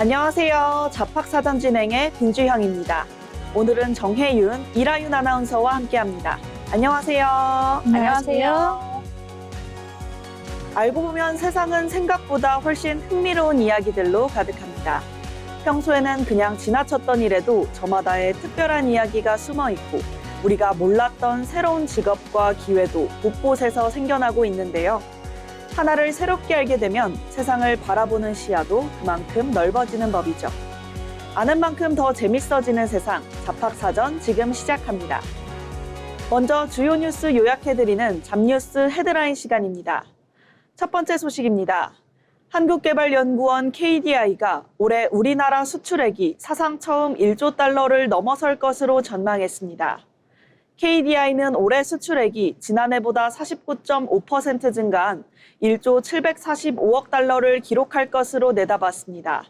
안녕하세요. 잡학사전 진행의 빈주형입니다. 오늘은 정혜윤, 이라윤 아나운서와 함께합니다. 안녕하세요. 안녕하세요. 알고 보면 세상은 생각보다 훨씬 흥미로운 이야기들로 가득합니다. 평소에는 그냥 지나쳤던 일에도 저마다의 특별한 이야기가 숨어 있고 우리가 몰랐던 새로운 직업과 기회도 곳곳에서 생겨나고 있는데요. 하나를 새롭게 알게 되면 세상을 바라보는 시야도 그만큼 넓어지는 법이죠. 아는 만큼 더 재밌어지는 세상, 잡학사전 지금 시작합니다. 먼저 주요 뉴스 요약해드리는 잡뉴스 헤드라인 시간입니다. 첫 번째 소식입니다. 한국개발연구원 KDI가 올해 우리나라 수출액이 사상 처음 1조 달러를 넘어설 것으로 전망했습니다. KDI는 올해 수출액이 지난해보다 49.5% 증가한 1조 745억 달러를 기록할 것으로 내다봤습니다.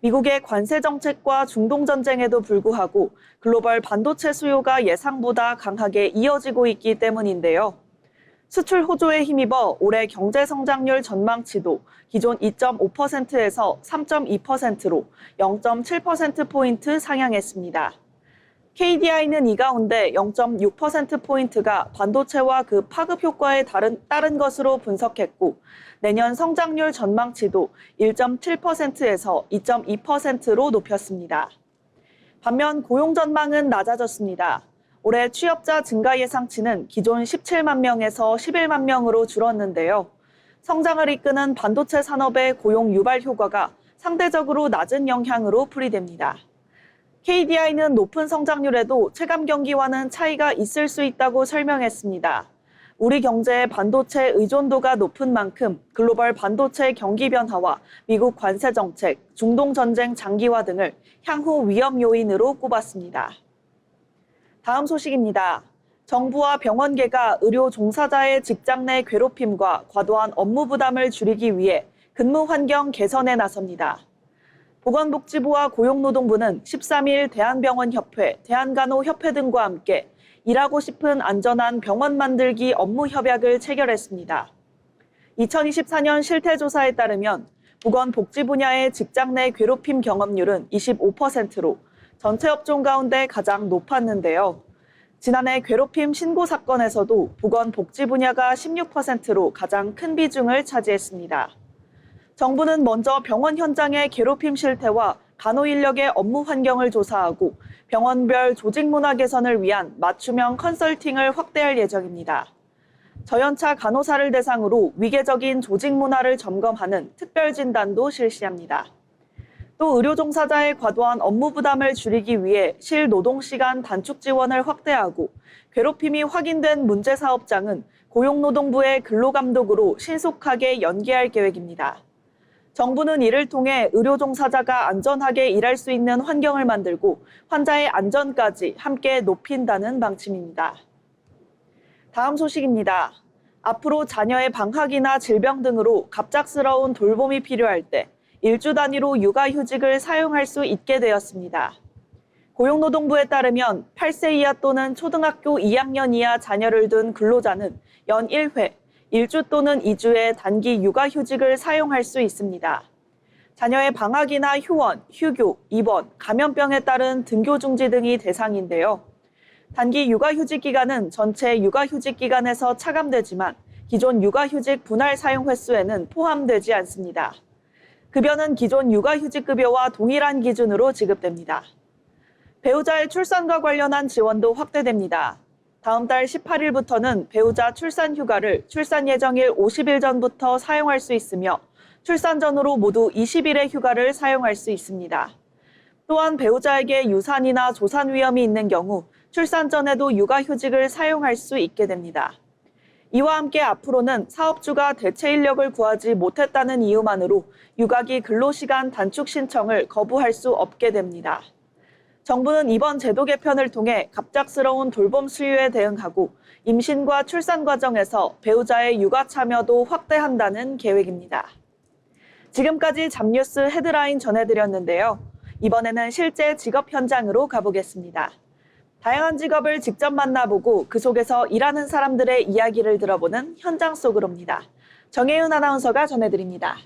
미국의 관세 정책과 중동 전쟁에도 불구하고 글로벌 반도체 수요가 예상보다 강하게 이어지고 있기 때문인데요. 수출 호조에 힘입어 올해 경제 성장률 전망치도 기존 2.5%에서 3.2%로 0.7%포인트 상향했습니다. KDI는 이 가운데 0.6%포인트가 반도체와 그 파급 효과에 따른 것으로 분석했고 내년 성장률 전망치도 1.7%에서 2.2%로 높였습니다. 반면 고용 전망은 낮아졌습니다. 올해 취업자 증가 예상치는 기존 17만 명에서 11만 명으로 줄었는데요. 성장을 이끄는 반도체 산업의 고용 유발 효과가 상대적으로 낮은 영향으로 풀이됩니다. KDI는 높은 성장률에도 체감 경기와는 차이가 있을 수 있다고 설명했습니다. 우리 경제의 반도체 의존도가 높은 만큼 글로벌 반도체 경기 변화와 미국 관세 정책, 중동 전쟁 장기화 등을 향후 위험 요인으로 꼽았습니다. 다음 소식입니다. 정부와 병원계가 의료 종사자의 직장 내 괴롭힘과 과도한 업무 부담을 줄이기 위해 근무 환경 개선에 나섭니다. 보건복지부와 고용노동부는 13일 대한병원협회, 대한간호협회 등과 함께 일하고 싶은 안전한 병원 만들기 업무 협약을 체결했습니다. 2024년 실태조사에 따르면 보건복지 분야의 직장 내 괴롭힘 경험률은 25%로 전체 업종 가운데 가장 높았는데요. 지난해 괴롭힘 신고 사건에서도 보건복지 분야가 16%로 가장 큰 비중을 차지했습니다. 정부는 먼저 병원 현장의 괴롭힘 실태와 간호 인력의 업무 환경을 조사하고 병원별 조직 문화 개선을 위한 맞춤형 컨설팅을 확대할 예정입니다. 저연차 간호사를 대상으로 위계적인 조직 문화를 점검하는 특별 진단도 실시합니다. 또 의료 종사자의 과도한 업무 부담을 줄이기 위해 실노동시간 단축 지원을 확대하고 괴롭힘이 확인된 문제 사업장은 고용노동부의 근로감독으로 신속하게 연계할 계획입니다. 정부는 이를 통해 의료 종사자가 안전하게 일할 수 있는 환경을 만들고 환자의 안전까지 함께 높인다는 방침입니다. 다음 소식입니다. 앞으로 자녀의 방학이나 질병 등으로 갑작스러운 돌봄이 필요할 때 일주 단위로 육아휴직을 사용할 수 있게 되었습니다. 고용노동부에 따르면 8세 이하 또는 초등학교 2학년 이하 자녀를 둔 근로자는 연 1회, 1주 또는 2주의 단기 육아휴직을 사용할 수 있습니다. 자녀의 방학이나 휴원, 휴교, 입원, 감염병에 따른 등교 중지 등이 대상인데요. 단기 육아휴직 기간은 전체 육아휴직 기간에서 차감되지만 기존 육아휴직 분할 사용 횟수에는 포함되지 않습니다. 급여는 기존 육아휴직 급여와 동일한 기준으로 지급됩니다. 배우자의 출산과 관련한 지원도 확대됩니다. 다음 달 18일부터는 배우자 출산 휴가를 출산 예정일 50일 전부터 사용할 수 있으며 출산 전후로 모두 20일의 휴가를 사용할 수 있습니다. 또한 배우자에게 유산이나 조산 위험이 있는 경우 출산 전에도 육아휴직을 사용할 수 있게 됩니다. 이와 함께 앞으로는 사업주가 대체 인력을 구하지 못했다는 이유만으로 육아기 근로시간 단축 신청을 거부할 수 없게 됩니다. 정부는 이번 제도 개편을 통해 갑작스러운 돌봄 수요에 대응하고 임신과 출산 과정에서 배우자의 육아 참여도 확대한다는 계획입니다. 지금까지 잡뉴스 헤드라인 전해드렸는데요. 이번에는 실제 직업 현장으로 가보겠습니다. 다양한 직업을 직접 만나보고 그 속에서 일하는 사람들의 이야기를 들어보는 현장 속으로입니다. 정혜윤 아나운서가 전해드립니다.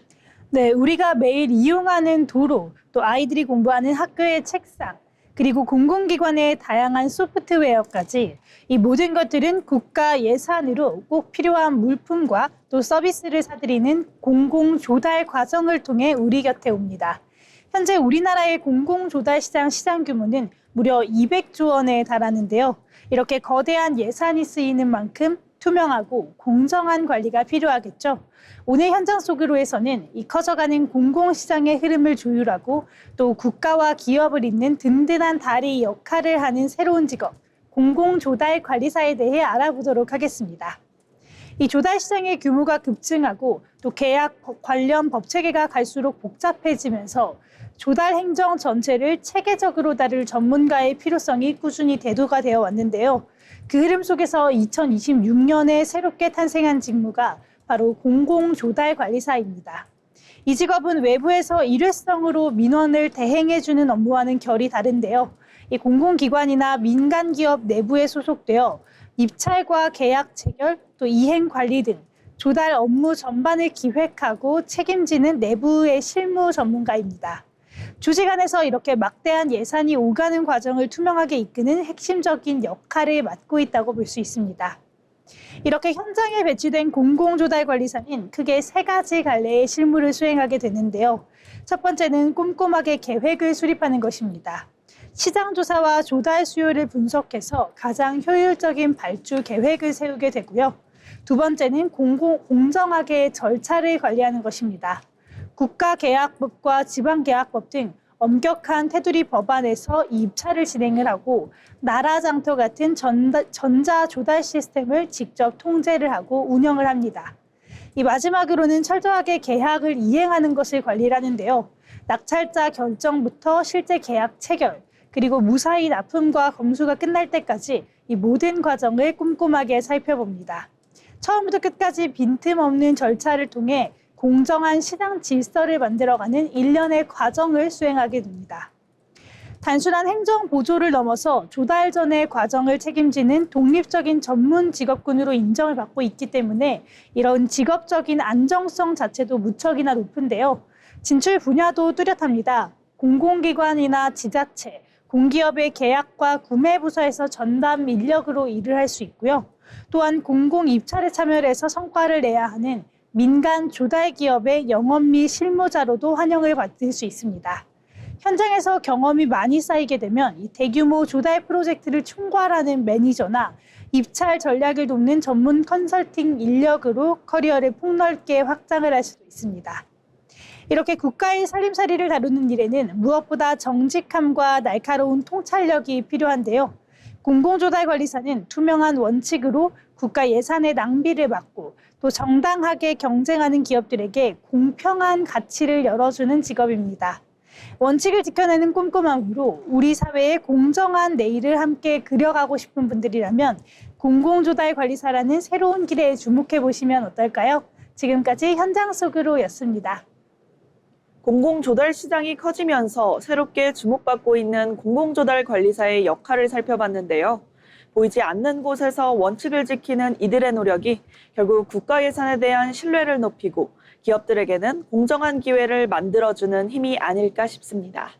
네, 우리가 매일 이용하는 도로, 또 아이들이 공부하는 학교의 책상, 그리고 공공기관의 다양한 소프트웨어까지 이 모든 것들은 국가 예산으로 꼭 필요한 물품과 또 서비스를 사들이는 공공조달 과정을 통해 우리 곁에 옵니다. 현재 우리나라의 공공조달 시장 규모는 무려 200조 원에 달하는데요. 이렇게 거대한 예산이 쓰이는 만큼 투명하고 공정한 관리가 필요하겠죠. 오늘 현장 속으로에서는 이 커져가는 공공시장의 흐름을 조율하고 또 국가와 기업을 잇는 든든한 다리 역할을 하는 새로운 직업, 공공조달관리사에 대해 알아보도록 하겠습니다. 이 조달시장의 규모가 급증하고 또 계약 관련 법체계가 갈수록 복잡해지면서 조달 행정 전체를 체계적으로 다룰 전문가의 필요성이 꾸준히 대두가 되어 왔는데요. 그 흐름 속에서 2026년에 새롭게 탄생한 직무가 바로 공공조달관리사입니다. 이 직업은 외부에서 일회성으로 민원을 대행해주는 업무와는 결이 다른데요. 이 공공기관이나 민간기업 내부에 소속되어 입찰과 계약 체결, 또 이행 관리 등 조달 업무 전반을 기획하고 책임지는 내부의 실무 전문가입니다. 주시간에서 이렇게 막대한 예산이 오가는 과정을 투명하게 이끄는 핵심적인 역할을 맡고 있다고 볼 수 있습니다. 이렇게 현장에 배치된 공공조달관리사는 크게 세 가지 갈래의 실무를 수행하게 되는데요. 첫 번째는 꼼꼼하게 계획을 수립하는 것입니다. 시장 조사와 조달 수요를 분석해서 가장 효율적인 발주 계획을 세우게 되고요. 두 번째는 공정하게 절차를 관리하는 것입니다. 국가계약법과 지방계약법 등 엄격한 테두리 법안에서 입찰을 진행을 하고 나라장터 같은 전자조달 시스템을 직접 통제를 하고 운영을 합니다. 이 마지막으로는 철저하게 계약을 이행하는 것을 관리를 하는데요. 낙찰자 결정부터 실제 계약 체결, 그리고 무사히 납품과 검수가 끝날 때까지 이 모든 과정을 꼼꼼하게 살펴봅니다. 처음부터 끝까지 빈틈없는 절차를 통해 공정한 시장 질서를 만들어가는 일련의 과정을 수행하게 됩니다. 단순한 행정 보조를 넘어서 조달 전의 과정을 책임지는 독립적인 전문 직업군으로 인정을 받고 있기 때문에 이런 직업적인 안정성 자체도 무척이나 높은데요. 진출 분야도 뚜렷합니다. 공공기관이나 지자체, 공기업의 계약과 구매 부서에서 전담 인력으로 일을 할 수 있고요. 또한 공공 입찰에 참여를 해서 성과를 내야 하는 민간 조달 기업의 영업 및 실무자로도 환영을 받을 수 있습니다. 현장에서 경험이 많이 쌓이게 되면 이 대규모 조달 프로젝트를 총괄하는 매니저나 입찰 전략을 돕는 전문 컨설팅 인력으로 커리어를 폭넓게 확장을 할 수도 있습니다. 이렇게 국가의 살림살이를 다루는 일에는 무엇보다 정직함과 날카로운 통찰력이 필요한데요. 공공조달관리사는 투명한 원칙으로 국가 예산의 낭비를 막고 또 정당하게 경쟁하는 기업들에게 공평한 가치를 열어주는 직업입니다. 원칙을 지켜내는 꼼꼼함으로 우리 사회의 공정한 내일을 함께 그려가고 싶은 분들이라면 공공조달관리사라는 새로운 길에 주목해 보시면 어떨까요? 지금까지 현장 속으로였습니다. 공공조달 시장이 커지면서 새롭게 주목받고 있는 공공조달관리사의 역할을 살펴봤는데요. 보이지 않는 곳에서 원칙을 지키는 이들의 노력이 결국 국가 예산에 대한 신뢰를 높이고 기업들에게는 공정한 기회를 만들어주는 힘이 아닐까 싶습니다.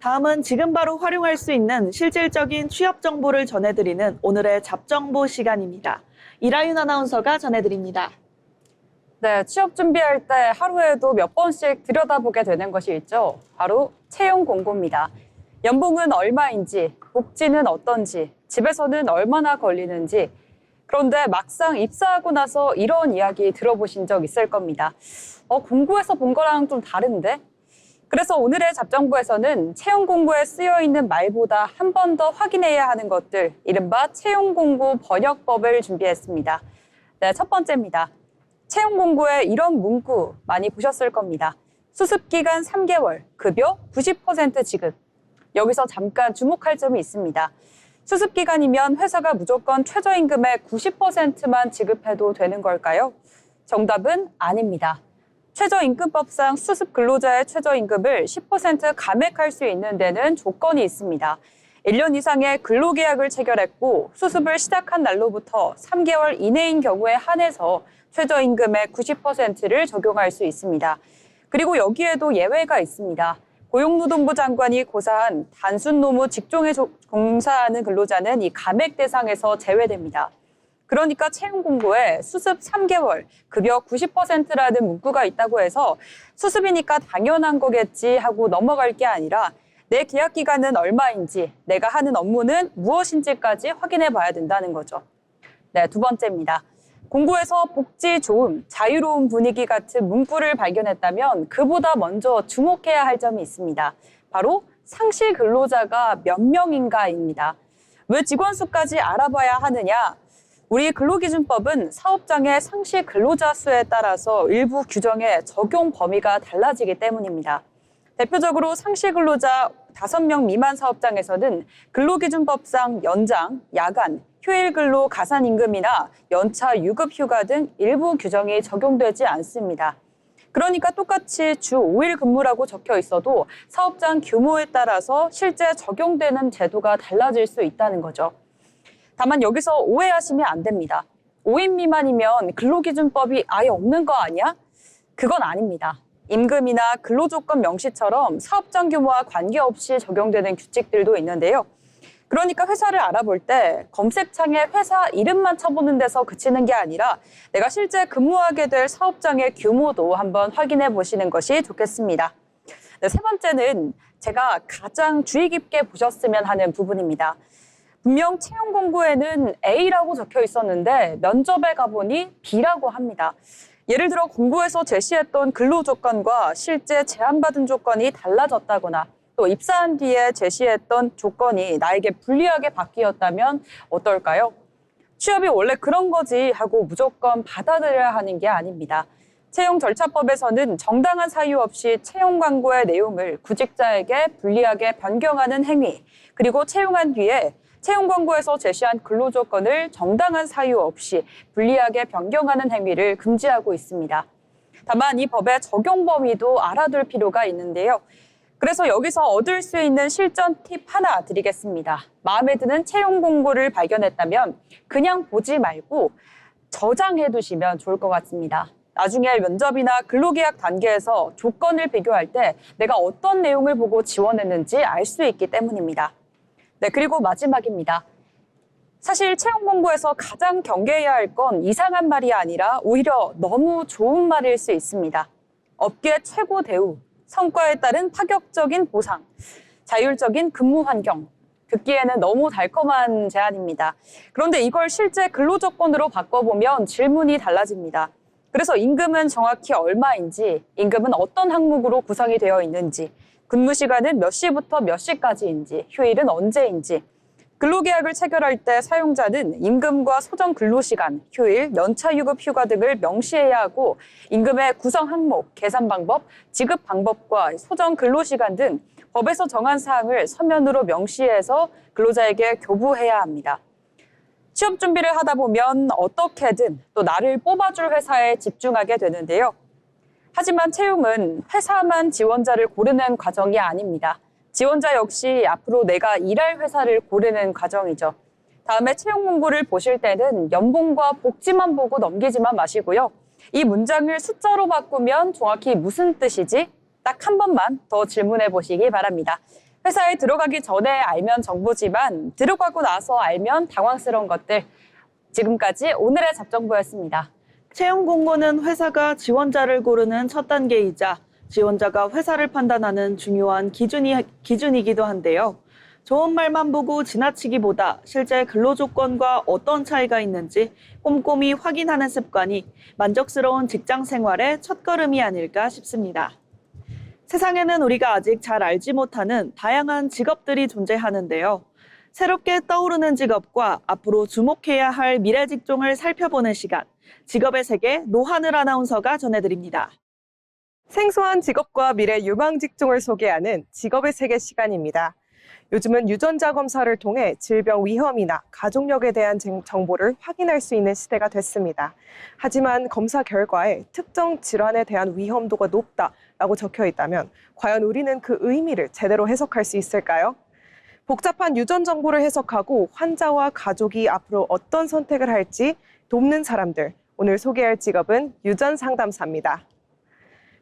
다음은 지금 바로 활용할 수 있는 실질적인 취업 정보를 전해드리는 오늘의 잡정보 시간입니다. 이라윤 아나운서가 전해드립니다. 네, 취업 준비할 때 하루에도 몇 번씩 들여다보게 되는 것이 있죠. 바로 채용 공고입니다. 연봉은 얼마인지, 복지는 어떤지, 집에서는 얼마나 걸리는지. 그런데 막상 입사하고 나서 이런 이야기 들어보신 적 있을 겁니다. 공고에서 본 거랑 좀 다른데? 그래서 오늘의 잡정보에서는 채용 공고에 쓰여 있는 말보다 한 번 더 확인해야 하는 것들, 이른바 채용 공고 번역법을 준비했습니다. 네, 첫 번째입니다. 채용 공고에 이런 문구 많이 보셨을 겁니다. 수습기간 3개월, 급여 90% 지급. 여기서 잠깐 주목할 점이 있습니다. 수습기간이면 회사가 무조건 최저임금의 90%만 지급해도 되는 걸까요? 정답은 아닙니다. 최저임금법상 수습 근로자의 최저임금을 10% 감액할 수 있는 데는 조건이 있습니다. 1년 이상의 근로계약을 체결했고 수습을 시작한 날로부터 3개월 이내인 경우에 한해서 최저임금의 90%를 적용할 수 있습니다. 그리고 여기에도 예외가 있습니다. 고용노동부 장관이 고사한 단순 노무 직종에 종사하는 근로자는 이 감액 대상에서 제외됩니다. 그러니까 채용 공고에 수습 3개월, 급여 90%라는 문구가 있다고 해서 수습이니까 당연한 거겠지 하고 넘어갈 게 아니라 내 계약 기간은 얼마인지, 내가 하는 업무는 무엇인지까지 확인해 봐야 된다는 거죠. 네, 두 번째입니다. 공고에서 복지 좋음, 자유로운 분위기 같은 문구를 발견했다면 그보다 먼저 주목해야 할 점이 있습니다. 바로 상시 근로자가 몇 명인가입니다. 왜 직원 수까지 알아봐야 하느냐? 우리 근로기준법은 사업장의 상시 근로자 수에 따라서 일부 규정의 적용 범위가 달라지기 때문입니다. 대표적으로 상시 근로자 5명 미만 사업장에서는 근로기준법상 연장, 야간, 휴일 근로 가산임금이나 연차 유급 휴가 등 일부 규정이 적용되지 않습니다. 그러니까 똑같이 주 5일 근무라고 적혀 있어도 사업장 규모에 따라서 실제 적용되는 제도가 달라질 수 있다는 거죠. 다만 여기서 오해하시면 안 됩니다. 5인 미만이면 근로기준법이 아예 없는 거 아니야? 그건 아닙니다. 임금이나 근로조건 명시처럼 사업장 규모와 관계없이 적용되는 규칙들도 있는데요. 그러니까 회사를 알아볼 때 검색창에 회사 이름만 쳐보는 데서 그치는 게 아니라 내가 실제 근무하게 될 사업장의 규모도 한번 확인해 보시는 것이 좋겠습니다. 네, 세 번째는 제가 가장 주의 깊게 보셨으면 하는 부분입니다. 분명 채용 공고에는 A라고 적혀 있었는데 면접에 가보니 B라고 합니다. 예를 들어 공고에서 제시했던 근로 조건과 실제 제안받은 조건이 달라졌다거나 또 입사한 뒤에 제시했던 조건이 나에게 불리하게 바뀌었다면 어떨까요? 취업이 원래 그런 거지 하고 무조건 받아들여야 하는 게 아닙니다. 채용절차법에서는 정당한 사유 없이 채용 광고의 내용을 구직자에게 불리하게 변경하는 행위, 그리고 채용한 뒤에 채용 광고에서 제시한 근로 조건을 정당한 사유 없이 불리하게 변경하는 행위를 금지하고 있습니다. 다만 이 법의 적용 범위도 알아둘 필요가 있는데요. 그래서 여기서 얻을 수 있는 실전 팁 하나 드리겠습니다. 마음에 드는 채용 공고를 발견했다면 그냥 보지 말고 저장해 두시면 좋을 것 같습니다. 나중에 면접이나 근로계약 단계에서 조건을 비교할 때 내가 어떤 내용을 보고 지원했는지 알 수 있기 때문입니다. 네, 그리고 마지막입니다. 사실 채용 공고에서 가장 경계해야 할 건 이상한 말이 아니라 오히려 너무 좋은 말일 수 있습니다. 업계 최고 대우, 성과에 따른 파격적인 보상, 자율적인 근무 환경. 듣기에는 너무 달콤한 제안입니다. 그런데 이걸 실제 근로 조건으로 바꿔보면 질문이 달라집니다. 그래서 임금은 정확히 얼마인지, 임금은 어떤 항목으로 구성이 되어 있는지, 근무 시간은 몇 시부터 몇 시까지인지, 휴일은 언제인지, 근로계약을 체결할 때 사용자는 임금과 소정 근로시간, 휴일, 연차유급 휴가 등을 명시해야 하고 임금의 구성 항목, 계산 방법, 지급 방법과 소정 근로시간 등 법에서 정한 사항을 서면으로 명시해서 근로자에게 교부해야 합니다. 취업 준비를 하다 보면 어떻게든 또 나를 뽑아줄 회사에 집중하게 되는데요. 하지만 채용은 회사만 지원자를 고르는 과정이 아닙니다. 지원자 역시 앞으로 내가 일할 회사를 고르는 과정이죠. 다음에 채용 공고를 보실 때는 연봉과 복지만 보고 넘기지만 마시고요. 이 문장을 숫자로 바꾸면 정확히 무슨 뜻이지? 딱 한 번만 더 질문해 보시기 바랍니다. 회사에 들어가기 전에 알면 정보지만 들어가고 나서 알면 당황스러운 것들. 지금까지 오늘의 잡정보였습니다. 채용 공고는 회사가 지원자를 고르는 첫 단계이자 지원자가 회사를 판단하는 중요한 기준이기도 한데요. 좋은 말만 보고 지나치기보다 실제 근로 조건과 어떤 차이가 있는지 꼼꼼히 확인하는 습관이 만족스러운 직장 생활의 첫걸음이 아닐까 싶습니다. 세상에는 우리가 아직 잘 알지 못하는 다양한 직업들이 존재하는데요. 새롭게 떠오르는 직업과 앞으로 주목해야 할 미래 직종을 살펴보는 시간, 직업의 세계 노하늘 아나운서가 전해드립니다. 생소한 직업과 미래 유망 직종을 소개하는 직업의 세계 시간입니다. 요즘은 유전자 검사를 통해 질병 위험이나 가족력에 대한 정보를 확인할 수 있는 시대가 됐습니다. 하지만 검사 결과에 특정 질환에 대한 위험도가 높다라고 적혀 있다면 과연 우리는 그 의미를 제대로 해석할 수 있을까요? 복잡한 유전 정보를 해석하고 환자와 가족이 앞으로 어떤 선택을 할지 돕는 사람들. 오늘 소개할 직업은 유전 상담사입니다.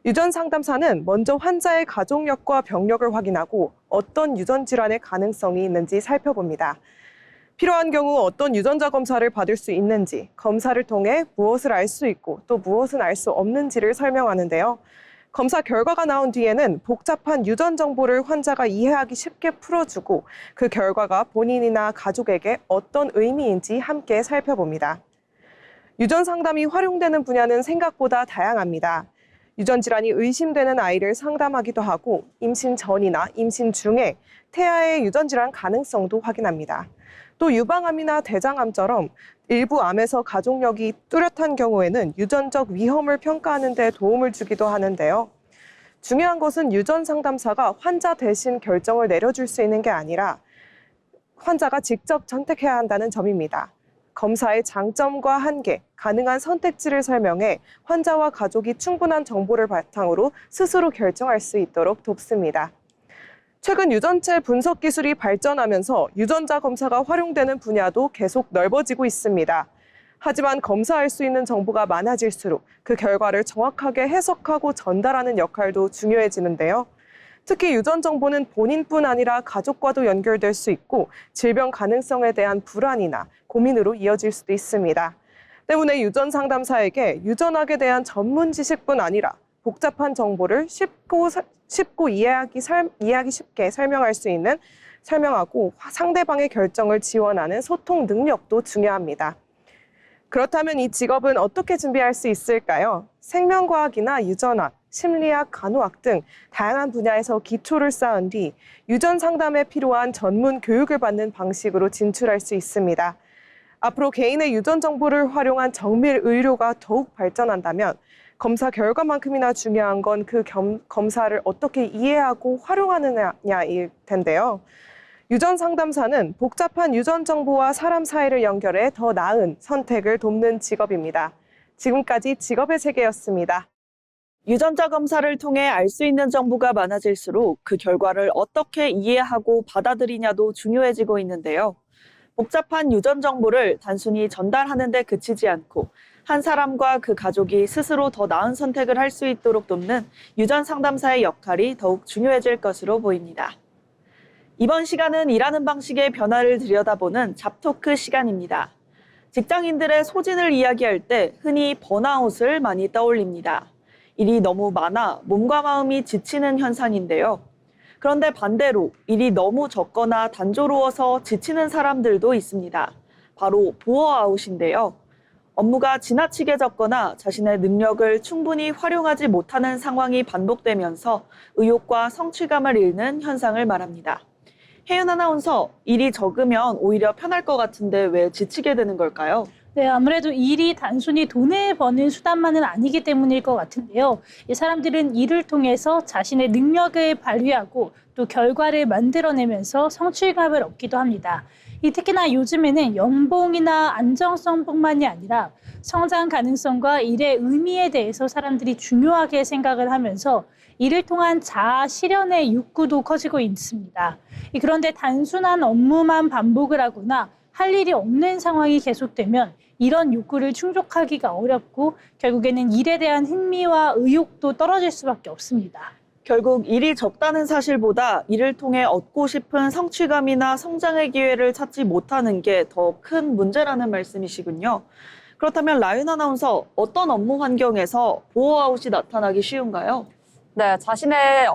유전 상담사는 먼저 환자의 가족력과 병력을 확인하고 어떤 유전 질환의 가능성이 있는지 살펴봅니다. 필요한 경우 어떤 유전자 검사를 받을 수 있는지, 검사를 통해 무엇을 알 수 있고 또 무엇은 알 수 없는지를 설명하는데요. 검사 결과가 나온 뒤에는 복잡한 유전 정보를 환자가 이해하기 쉽게 풀어주고 그 결과가 본인이나 가족에게 어떤 의미인지 함께 살펴봅니다. 유전 상담이 활용되는 분야는 생각보다 다양합니다. 유전 질환이 의심되는 아이를 상담하기도 하고 임신 전이나 임신 중에 태아의 유전 질환 가능성도 확인합니다. 또 유방암이나 대장암처럼 일부 암에서 가족력이 뚜렷한 경우에는 유전적 위험을 평가하는 데 도움을 주기도 하는데요. 중요한 것은 유전 상담사가 환자 대신 결정을 내려줄 수 있는 게 아니라 환자가 직접 선택해야 한다는 점입니다. 검사의 장점과 한계, 가능한 선택지를 설명해 환자와 가족이 충분한 정보를 바탕으로 스스로 결정할 수 있도록 돕습니다. 최근 유전체 분석 기술이 발전하면서 유전자 검사가 활용되는 분야도 계속 넓어지고 있습니다. 하지만 검사할 수 있는 정보가 많아질수록 그 결과를 정확하게 해석하고 전달하는 역할도 중요해지는데요. 특히 유전 정보는 본인뿐 아니라 가족과도 연결될 수 있고 질병 가능성에 대한 불안이나 고민으로 이어질 수도 있습니다. 때문에 유전 상담사에게 유전학에 대한 전문 지식뿐 아니라 복잡한 정보를 쉽고 이해하기 쉽게 설명하고 상대방의 결정을 지원하는 소통 능력도 중요합니다. 그렇다면 이 직업은 어떻게 준비할 수 있을까요? 생명과학이나 유전학, 심리학, 간호학 등 다양한 분야에서 기초를 쌓은 뒤 유전 상담에 필요한 전문 교육을 받는 방식으로 진출할 수 있습니다. 앞으로 개인의 유전 정보를 활용한 정밀 의료가 더욱 발전한다면 검사 결과만큼이나 중요한 건 그 검사를 어떻게 이해하고 활용하느냐일 텐데요. 유전 상담사는 복잡한 유전 정보와 사람 사이를 연결해 더 나은 선택을 돕는 직업입니다. 지금까지 직업의 세계였습니다. 유전자 검사를 통해 알 수 있는 정보가 많아질수록 그 결과를 어떻게 이해하고 받아들이냐도 중요해지고 있는데요. 복잡한 유전 정보를 단순히 전달하는 데 그치지 않고 한 사람과 그 가족이 스스로 더 나은 선택을 할 수 있도록 돕는 유전 상담사의 역할이 더욱 중요해질 것으로 보입니다. 이번 시간은 일하는 방식의 변화를 들여다보는 잡토크 시간입니다. 직장인들의 소진을 이야기할 때 흔히 번아웃을 많이 떠올립니다. 일이 너무 많아 몸과 마음이 지치는 현상인데요. 그런데 반대로 일이 너무 적거나 단조로워서 지치는 사람들도 있습니다. 바로 보어아웃인데요. 업무가 지나치게 적거나 자신의 능력을 충분히 활용하지 못하는 상황이 반복되면서 의욕과 성취감을 잃는 현상을 말합니다. 혜윤 아나운서, 일이 적으면 오히려 편할 것 같은데 왜 지치게 되는 걸까요? 네, 아무래도 일이 단순히 돈을 버는 수단만은 아니기 때문일 것 같은데요. 이 사람들은 일을 통해서 자신의 능력을 발휘하고 또 결과를 만들어내면서 성취감을 얻기도 합니다. 특히나 요즘에는 연봉이나 안정성뿐만이 아니라 성장 가능성과 일의 의미에 대해서 사람들이 중요하게 생각을 하면서 이를 통한 자아 실현의 욕구도 커지고 있습니다. 그런데 단순한 업무만 반복을 하거나 할 일이 없는 상황이 계속되면 이런 욕구를 충족하기가 어렵고 결국에는 일에 대한 흥미와 의욕도 떨어질 수밖에 없습니다. 결국 일이 적다는 사실보다 일을 통해 얻고 싶은 성취감이나 성장의 기회를 찾지 못하는 게 더 큰 문제라는 말씀이시군요. 그렇다면 라윤 아나운서, 어떤 업무 환경에서 보어아웃이 나타나기 쉬운가요? 네, 자신의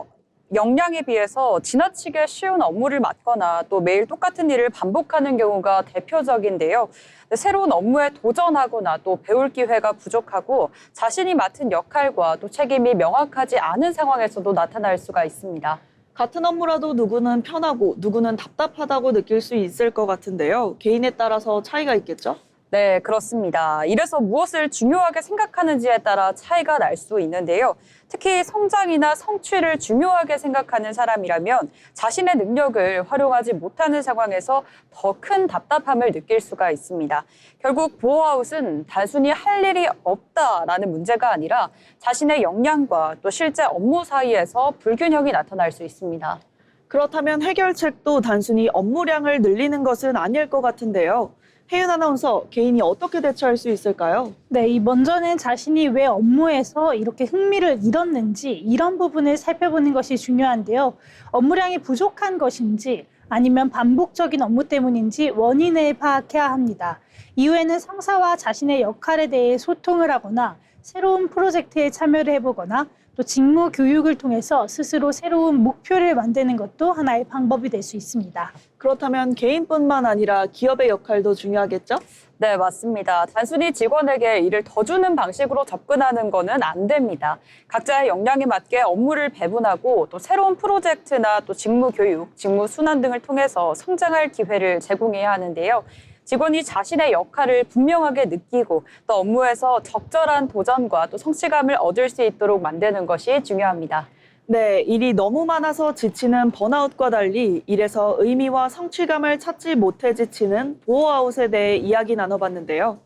역량에 비해서 지나치게 쉬운 업무를 맡거나 또 매일 똑같은 일을 반복하는 경우가 대표적인데요. 새로운 업무에 도전하거나 또 배울 기회가 부족하고 자신이 맡은 역할과 또 책임이 명확하지 않은 상황에서도 나타날 수가 있습니다. 같은 업무라도 누구는 편하고 누구는 답답하다고 느낄 수 있을 것 같은데요. 개인에 따라서 차이가 있겠죠? 네, 그렇습니다. 이래서 무엇을 중요하게 생각하는지에 따라 차이가 날 수 있는데요. 특히 성장이나 성취를 중요하게 생각하는 사람이라면 자신의 능력을 활용하지 못하는 상황에서 더 큰 답답함을 느낄 수가 있습니다. 결국 보어아웃은 단순히 할 일이 없다라는 문제가 아니라 자신의 역량과 또 실제 업무 사이에서 불균형이 나타날 수 있습니다. 그렇다면 해결책도 단순히 업무량을 늘리는 것은 아닐 것 같은데요. 혜윤 아나운서, 개인이 어떻게 대처할 수 있을까요? 네, 이 먼저는 자신이 왜 업무에서 이렇게 흥미를 잃었는지 이런 부분을 살펴보는 것이 중요한데요. 업무량이 부족한 것인지 아니면 반복적인 업무 때문인지 원인을 파악해야 합니다. 이후에는 상사와 자신의 역할에 대해 소통을 하거나 새로운 프로젝트에 참여를 해보거나 또 직무 교육을 통해서 스스로 새로운 목표를 만드는 것도 하나의 방법이 될 수 있습니다. 그렇다면 개인뿐만 아니라 기업의 역할도 중요하겠죠? 네, 맞습니다. 단순히 직원에게 일을 더 주는 방식으로 접근하는 것은 안 됩니다. 각자의 역량에 맞게 업무를 배분하고 또 새로운 프로젝트나 또 직무 교육, 직무 순환 등을 통해서 성장할 기회를 제공해야 하는데요. 직원이 자신의 역할을 분명하게 느끼고 또 업무에서 적절한 도전과 또 성취감을 얻을 수 있도록 만드는 것이 중요합니다. 네, 일이 너무 많아서 지치는 번아웃과 달리 일에서 의미와 성취감을 찾지 못해 지치는 보어아웃에 대해 이야기 나눠봤는데요.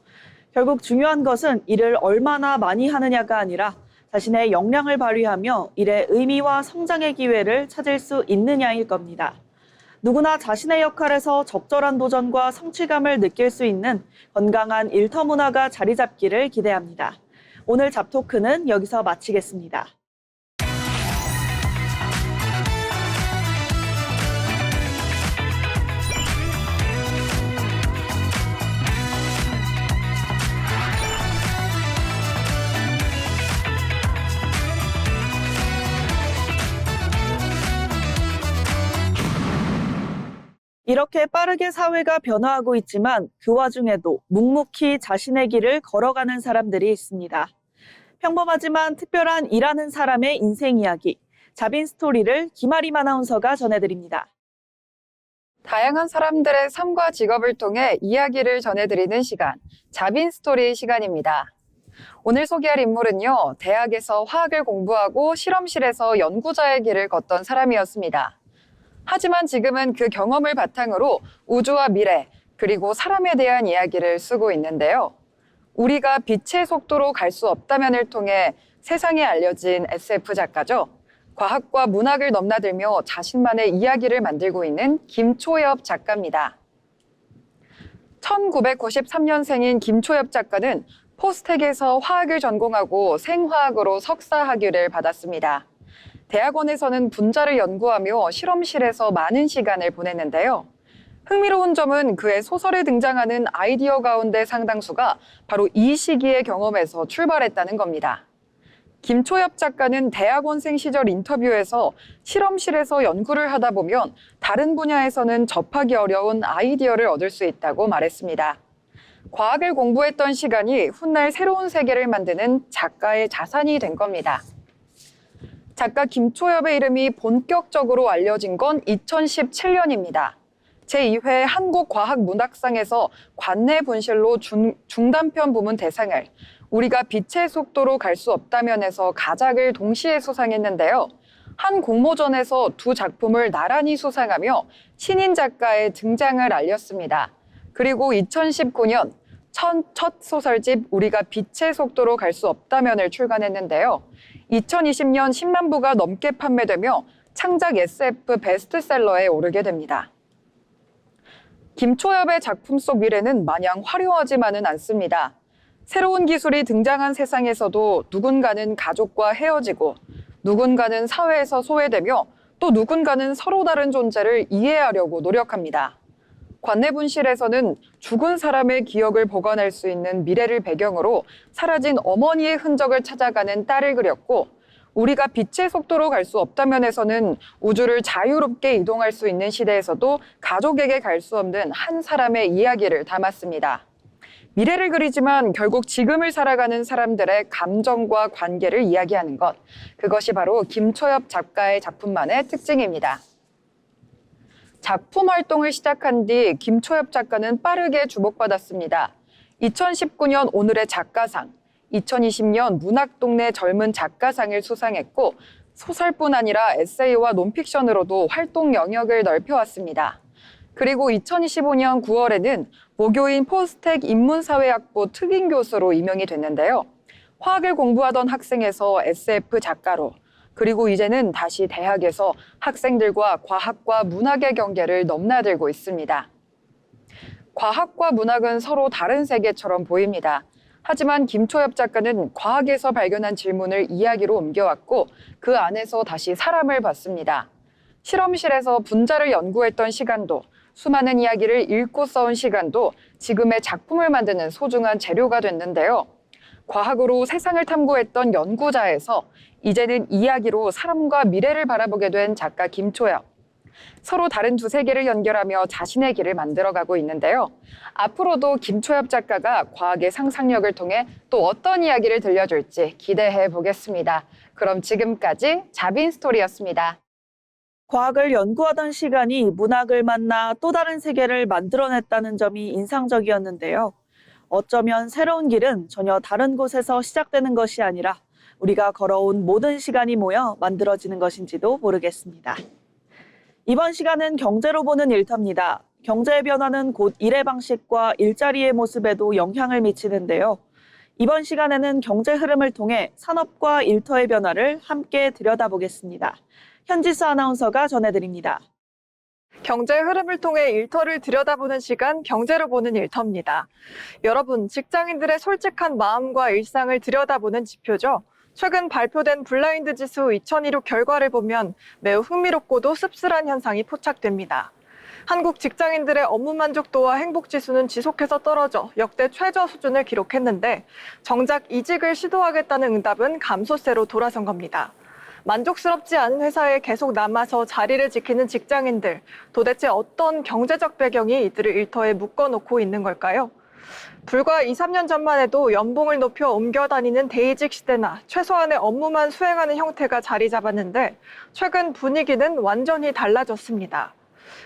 결국 중요한 것은 일을 얼마나 많이 하느냐가 아니라 자신의 역량을 발휘하며 일의 의미와 성장의 기회를 찾을 수 있느냐일 겁니다. 누구나 자신의 역할에서 적절한 도전과 성취감을 느낄 수 있는 건강한 일터 문화가 자리 잡기를 기대합니다. 오늘 잡토크는 여기서 마치겠습니다. 이렇게 빠르게 사회가 변화하고 있지만 그 와중에도 묵묵히 자신의 길을 걸어가는 사람들이 있습니다. 평범하지만 특별한 일하는 사람의 인생 이야기, 자빈 스토리를 김아림 아나운서가 전해드립니다. 다양한 사람들의 삶과 직업을 통해 이야기를 전해드리는 시간, 자빈 스토리 시간입니다. 오늘 소개할 인물은요, 대학에서 화학을 공부하고 실험실에서 연구자의 길을 걷던 사람이었습니다. 하지만 지금은 그 경험을 바탕으로 우주와 미래, 그리고 사람에 대한 이야기를 쓰고 있는데요. 우리가 빛의 속도로 갈 수 없다면을 통해 세상에 알려진 SF 작가죠. 과학과 문학을 넘나들며 자신만의 이야기를 만들고 있는 김초엽 작가입니다. 1993년생인 김초엽 작가는 포스텍에서 화학을 전공하고 생화학으로 석사 학위를 받았습니다. 대학원에서는 분자를 연구하며 실험실에서 많은 시간을 보냈는데요. 흥미로운 점은 그의 소설에 등장하는 아이디어 가운데 상당수가 바로 이 시기의 경험에서 출발했다는 겁니다. 김초엽 작가는 대학원생 시절 인터뷰에서 실험실에서 연구를 하다 보면 다른 분야에서는 접하기 어려운 아이디어를 얻을 수 있다고 말했습니다. 과학을 공부했던 시간이 훗날 새로운 세계를 만드는 작가의 자산이 된 겁니다. 작가 김초엽의 이름이 본격적으로 알려진 건 2017년입니다. 제2회 한국과학문학상에서 관내 분실로 중단편 부문 대상을, 우리가 빛의 속도로 갈 수 없다면에서 가작을 동시에 수상했는데요. 한 공모전에서 두 작품을 나란히 수상하며 신인 작가의 등장을 알렸습니다. 그리고 2019년 첫 소설집 우리가 빛의 속도로 갈 수 없다면을 출간했는데요. 2020년 10만 부가 넘게 판매되며 창작 SF 베스트셀러에 오르게 됩니다. 김초엽의 작품 속 미래는 마냥 화려하지만은 않습니다. 새로운 기술이 등장한 세상에서도 누군가는 가족과 헤어지고 누군가는 사회에서 소외되며 또 누군가는 서로 다른 존재를 이해하려고 노력합니다. 관내분실에서는 죽은 사람의 기억을 보관할 수 있는 미래를 배경으로 사라진 어머니의 흔적을 찾아가는 딸을 그렸고, 우리가 빛의 속도로 갈 수 없다면에서는 우주를 자유롭게 이동할 수 있는 시대에서도 가족에게 갈 수 없는 한 사람의 이야기를 담았습니다. 미래를 그리지만 결국 지금을 살아가는 사람들의 감정과 관계를 이야기하는 것, 그것이 바로 김초엽 작가의 작품만의 특징입니다. 작품 활동을 시작한 뒤 김초엽 작가는 빠르게 주목받았습니다. 2019년 오늘의 작가상, 2020년 문학동네 젊은 작가상을 수상했고, 소설뿐 아니라 에세이와 논픽션으로도 활동 영역을 넓혀왔습니다. 그리고 2025년 9월에는 모교인 포스텍 인문사회학부 특임교수로 임명이 됐는데요. 화학을 공부하던 학생에서 SF 작가로, 그리고 이제는 다시 대학에서 학생들과 과학과 문학의 경계를 넘나들고 있습니다. 과학과 문학은 서로 다른 세계처럼 보입니다. 하지만 김초엽 작가는 과학에서 발견한 질문을 이야기로 옮겨왔고 그 안에서 다시 사람을 봤습니다. 실험실에서 분자를 연구했던 시간도 수많은 이야기를 읽고 써온 시간도 지금의 작품을 만드는 소중한 재료가 됐는데요. 과학으로 세상을 탐구했던 연구자에서 이제는 이야기로 사람과 미래를 바라보게 된 작가 김초엽. 서로 다른 두 세계를 연결하며 자신의 길을 만들어가고 있는데요. 앞으로도 김초엽 작가가 과학의 상상력을 통해 또 어떤 이야기를 들려줄지 기대해 보겠습니다. 그럼 지금까지 자빈스토리였습니다. 과학을 연구하던 시간이 문학을 만나 또 다른 세계를 만들어냈다는 점이 인상적이었는데요. 어쩌면 새로운 길은 전혀 다른 곳에서 시작되는 것이 아니라 우리가 걸어온 모든 시간이 모여 만들어지는 것인지도 모르겠습니다. 이번 시간은 경제로 보는 일터입니다. 경제의 변화는 곧 일의 방식과 일자리의 모습에도 영향을 미치는데요. 이번 시간에는 경제 흐름을 통해 산업과 일터의 변화를 함께 들여다보겠습니다. 현지수 아나운서가 전해드립니다. 경제 흐름을 통해 일터를 들여다보는 시간, 경제로 보는 일터입니다. 여러분, 직장인들의 솔직한 마음과 일상을 들여다보는 지표죠. 최근 발표된 블라인드 지수 2016 결과를 보면 매우 흥미롭고도 씁쓸한 현상이 포착됩니다. 한국 직장인들의 업무 만족도와 행복 지수는 지속해서 떨어져 역대 최저 수준을 기록했는데 정작 이직을 시도하겠다는 응답은 감소세로 돌아선 겁니다. 만족스럽지 않은 회사에 계속 남아서 자리를 지키는 직장인들, 도대체 어떤 경제적 배경이 이들을 일터에 묶어놓고 있는 걸까요? 불과 2, 3년 전만 해도 연봉을 높여 옮겨 다니는 대이직 시대나 최소한의 업무만 수행하는 형태가 자리 잡았는데 최근 분위기는 완전히 달라졌습니다.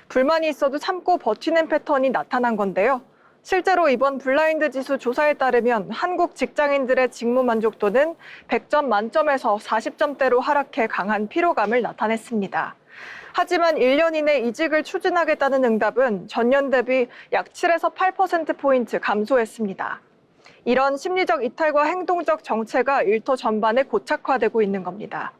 불만이 있어도 참고 버티는 패턴이 나타난 건데요. 실제로 이번 블라인드 지수 조사에 따르면 한국 직장인들의 직무 만족도는 100점 만점에서 40점대로 하락해 강한 피로감을 나타냈습니다. 하지만 1년 이내 이직을 추진하겠다는 응답은 전년 대비 약 7에서 8%포인트 감소했습니다. 이런 심리적 이탈과 행동적 정체가 일터 전반에 고착화되고 있는 겁니다.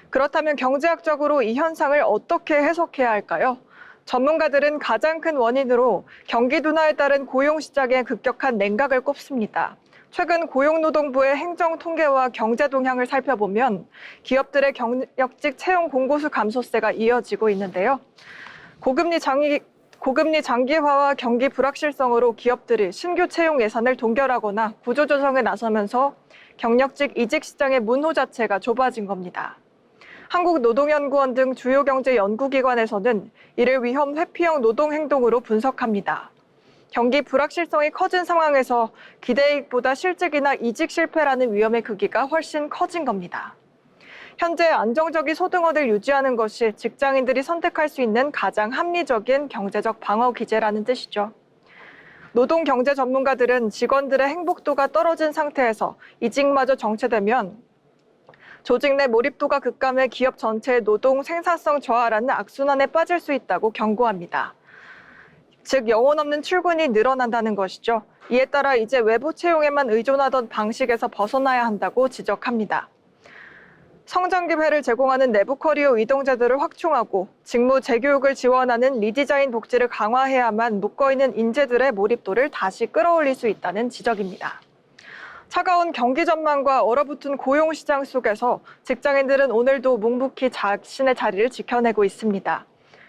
그렇다면 경제학적으로 이 현상을 어떻게 해석해야 할까요? 전문가들은 가장 큰 원인으로 경기 둔화에 따른 고용 시장의 급격한 냉각을 꼽습니다. 최근 고용노동부의 행정통계와 경제 동향을 살펴보면 기업들의 경력직 채용 공고수 감소세가 이어지고 있는데요. 고금리 장기화와 경기 불확실성으로 기업들이 신규 채용 예산을 동결하거나 구조조정에 나서면서 경력직 이직 시장의 문호 자체가 좁아진 겁니다. 한국노동연구원 등 주요 경제 연구기관에서는 이를 위험 회피형 노동행동으로 분석합니다. 경기 불확실성이 커진 상황에서 기대이익보다 실직이나 이직 실패라는 위험의 크기가 훨씬 커진 겁니다. 현재 안정적인 소득원을 유지하는 것이 직장인들이 선택할 수 있는 가장 합리적인 경제적 방어 기제라는 뜻이죠. 노동경제 전문가들은 직원들의 행복도가 떨어진 상태에서 이직마저 정체되면 조직 내 몰입도가 급감해 기업 전체의 노동 생산성 저하라는 악순환에 빠질 수 있다고 경고합니다. 즉 영혼 없는 출근이 늘어난다는 것이죠. 이에 따라 이제 외부 채용에만 의존하던 방식에서 벗어나야 한다고 지적합니다. 성장기회를 제공하는 내부 커리어 이동 제도를 확충하고 직무 재교육을 지원하는 리디자인 복지를 강화해야만 묶어있는 인재들의 몰입도를 다시 끌어올릴 수 있다는 지적입니다. 차가운 경기 전망과 얼어붙은 고용 시장 속에서 직장인들은 오늘도 묵묵히 자신의 자리를 지켜내고 있습니다.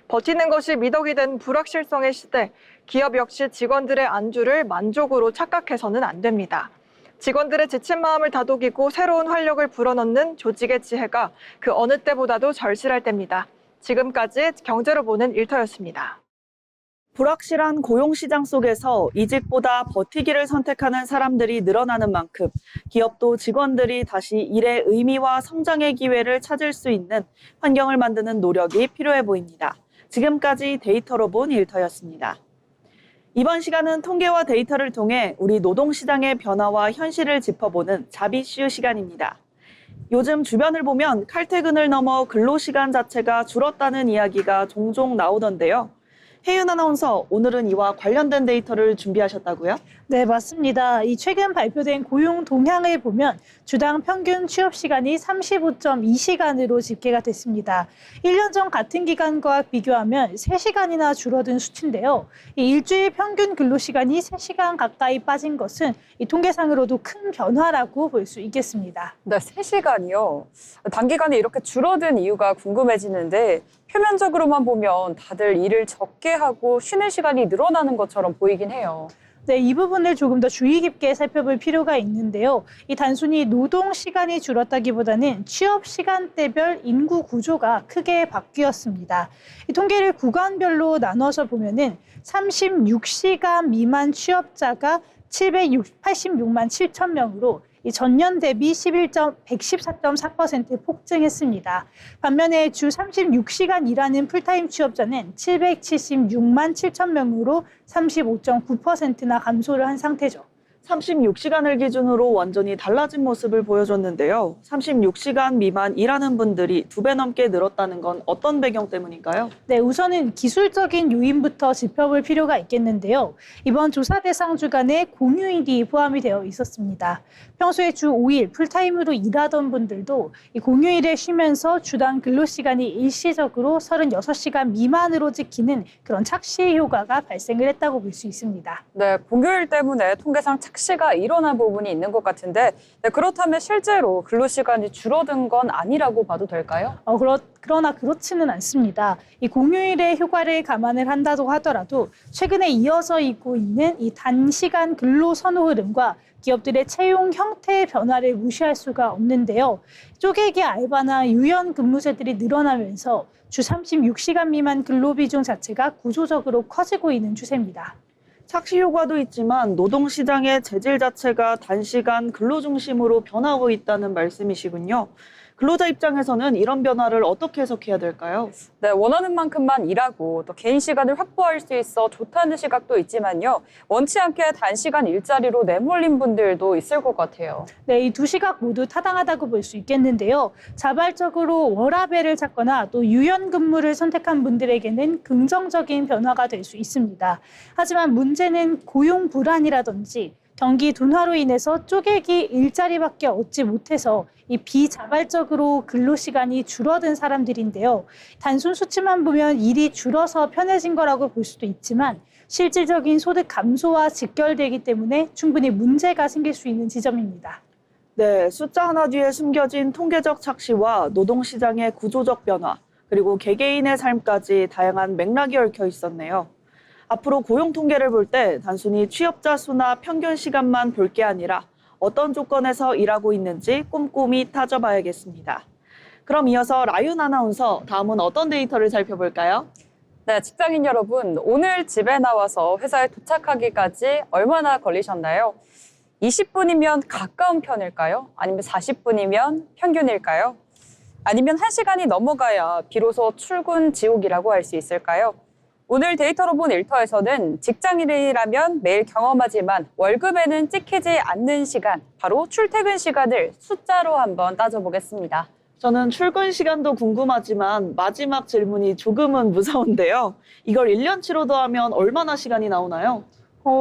버티는 것이 미덕이 된 불확실성의 시대, 기업 역시 직원들의 안주를 만족으로 착각해서는 안 됩니다. 직원들의 지친 마음을 다독이고 새로운 활력을 불어넣는 조직의 지혜가 그 어느 때보다도 절실할 때입니다. 지금까지 경제로 보는 일터였습니다. 불확실한 고용시장 속에서 이직보다 버티기를 선택하는 사람들이 늘어나는 만큼 기업도 직원들이 다시 일의 의미와 성장의 기회를 찾을 수 있는 환경을 만드는 노력이 필요해 보입니다. 지금까지 데이터로 본 일터였습니다. 이번 시간은 통계와 데이터를 통해 우리 노동시장의 변화와 현실을 짚어보는 자비슈 시간입니다. 요즘 주변을 보면 칼퇴근을 넘어 근로시간 자체가 줄었다는 이야기가 종종 나오던데요. 혜윤 아나운서, 오늘은 이와 관련된 데이터를 준비하셨다고요? 네, 맞습니다. 이 최근 발표된 고용 동향을 보면 주당 평균 취업 시간이 35.2시간으로 집계가 됐습니다. 1년 전 같은 기간과 비교하면 3시간이나 줄어든 수치인데요. 이 일주일 평균 근로 시간이 3시간 가까이 빠진 것은 이 통계상으로도 큰 변화라고 볼 수 있겠습니다. 네, 3시간이요. 단기간에 이렇게 줄어든 이유가 궁금해지는데 표면적으로만 보면 다들 일을 적게 하고 쉬는 시간이 늘어나는 것처럼 보이긴 해요. 네, 이 부분을 조금 더 주의 깊게 살펴볼 필요가 있는데요. 이 단순히 노동 시간이 줄었다기보다는 취업 시간대별 인구 구조가 크게 바뀌었습니다. 이 통계를 구간별로 나눠서 보면은 36시간 미만 취업자가 786만 7천 명으로 이 전년 대비 114.4% 폭증했습니다. 반면에 주 36시간 일하는 풀타임 취업자는 776만 7천 명으로 35.9%나 감소를 한 상태죠. 36시간을 기준으로 완전히 달라진 모습을 보여줬는데요. 36시간 미만 일하는 분들이 2배 넘게 늘었다는 건 어떤 배경 때문인가요? 네, 우선은 기술적인 요인부터 짚어볼 필요가 있겠는데요. 이번 조사 대상 주간에 공휴일이 포함이 되어 있었습니다. 평소에 주 5일 풀타임으로 일하던 분들도 이 공휴일에 쉬면서 주당 근로시간이 일시적으로 36시간 미만으로 찍히는 그런 착시 효과가 발생을 했다고 볼 수 있습니다. 네, 공휴일 때문에 통계상 착시가 일어난 부분이 있는 것 같은데 네, 그렇다면 실제로 근로시간이 줄어든 건 아니라고 봐도 될까요? 그러나 그렇지는 않습니다. 이 공휴일의 효과를 감안을 한다고 하더라도 최근에 이어서 있고 있는 이 단시간 근로 선호 흐름과 기업들의 채용 형태의 변화를 무시할 수가 없는데요. 쪼개기 알바나 유연 근무제들이 늘어나면서 주 36시간 미만 근로 비중 자체가 구조적으로 커지고 있는 추세입니다. 착시 효과도 있지만 노동시장의 재질 자체가 단시간 근로 중심으로 변하고 있다는 말씀이시군요. 근로자 입장에서는 이런 변화를 어떻게 해석해야 될까요? 네, 원하는 만큼만 일하고 또 개인 시간을 확보할 수 있어 좋다는 시각도 있지만요. 원치 않게 단시간 일자리로 내몰린 분들도 있을 것 같아요. 네, 이 두 시각 모두 타당하다고 볼 수 있겠는데요. 자발적으로 워라밸을 찾거나 또 유연 근무를 선택한 분들에게는 긍정적인 변화가 될 수 있습니다. 하지만 문제는 고용 불안이라든지 경기 둔화로 인해서 쪼개기 일자리밖에 얻지 못해서 이 비자발적으로 근로시간이 줄어든 사람들인데요. 단순 수치만 보면 일이 줄어서 편해진 거라고 볼 수도 있지만 실질적인 소득 감소와 직결되기 때문에 충분히 문제가 생길 수 있는 지점입니다. 네, 숫자 하나 뒤에 숨겨진 통계적 착시와 노동시장의 구조적 변화, 그리고 개개인의 삶까지 다양한 맥락이 얽혀 있었네요. 앞으로 고용 통계를 볼 때 단순히 취업자 수나 평균 시간만 볼 게 아니라 어떤 조건에서 일하고 있는지 꼼꼼히 따져봐야겠습니다. 그럼 이어서 라윤 아나운서, 다음은 어떤 데이터를 살펴볼까요? 네, 직장인 여러분, 오늘 집에 나와서 회사에 도착하기까지 얼마나 걸리셨나요? 20분이면 가까운 편일까요? 아니면 40분이면 평균일까요? 아니면 1시간이 넘어가야 비로소 출근 지옥이라고 할 수 있을까요? 오늘 데이터로 본 일터에서는 직장인이라면 매일 경험하지만 월급에는 찍히지 않는 시간, 바로 출퇴근 시간을 숫자로 한번 따져보겠습니다. 저는 출근 시간도 궁금하지만 마지막 질문이 조금은 무서운데요. 이걸 1년치로 더하면 얼마나 시간이 나오나요?